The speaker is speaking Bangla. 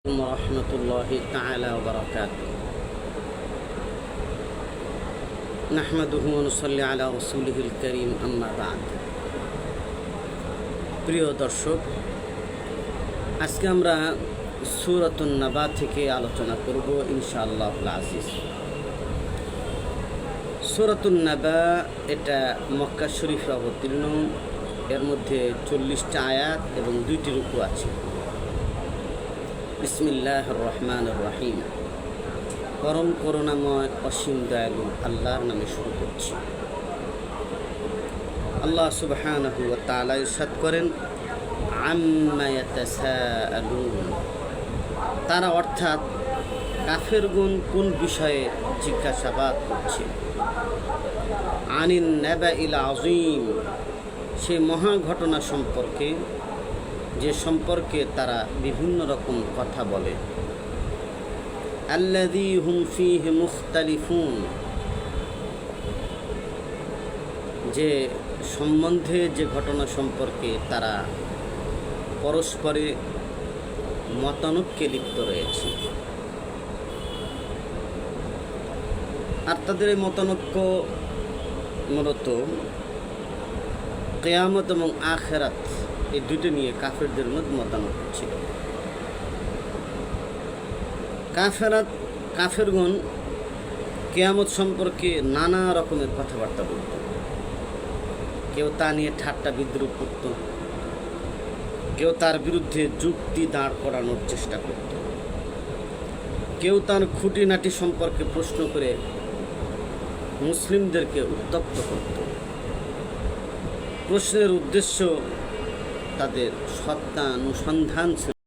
ورحمة الله تعالى وبركاته نحمده ونصلي على رسوله الكريم أما بعد প্রিয় দর্শক, আজকে আমরা সূরাতুন নাবা থেকে আলোচনা করব ইনশাআল্লাহুল আজিজ। সূরাতুন নাবা এটা মক্কা শরীফে অবতীর্ণ। এর মধ্যে 40টা আয়াত এবং 2টি রুকু আছে। বিসমিল্লাহির রহমানির রহিম। পরম করুণাময় অসীম দয়ালু আল্লাহর নামে শুরু করছি। আল্লাহ সুবহানাহু ওয়া তাআলা ইরশাদ করেন, আম্মা ইয়াতাসাআলুন, তারা অর্থাৎ কাফেরগণ কোন বিষয়ে জিজ্ঞাসাবাদ করছে। আনিন নাবাইল আযীম, সেই মহা ঘটনা সম্পর্কে, যে সম্পর্কে তারা বিভিন্ন রকম কথা বলে। আল্লাযী হুম ফীহি মুখতালিফুন, যে সম্বন্ধে, যে ঘটনা সম্পর্কে তারা পরস্পরে মতানৈক্যে লিপ্ত রয়েছে। আর তাদের এই মতানৈক্য মূলত কিয়ামত এবং আখিরাত, এই দুটো নিয়ে কাফেরদের মধ্যে মতানৈক্য ছিল। কাফেরগণ কিয়ামত সম্পর্কে নানা রকমের কথাবার্তা বলত। কেউ তা নিয়ে ঠাট্টা বিদ্রুপ করত, কেউ তার বিরুদ্ধে যুক্তি দাঁড় করানোর চেষ্টা করত, কেউ তার খুঁটিনাটি সম্পর্কে প্রশ্ন করে মুসলিমদেরকে উত্তপ্ত করত। প্রশ্নের উদ্দেশ্য তাদের সত্তা অনুসন্ধান ছিল।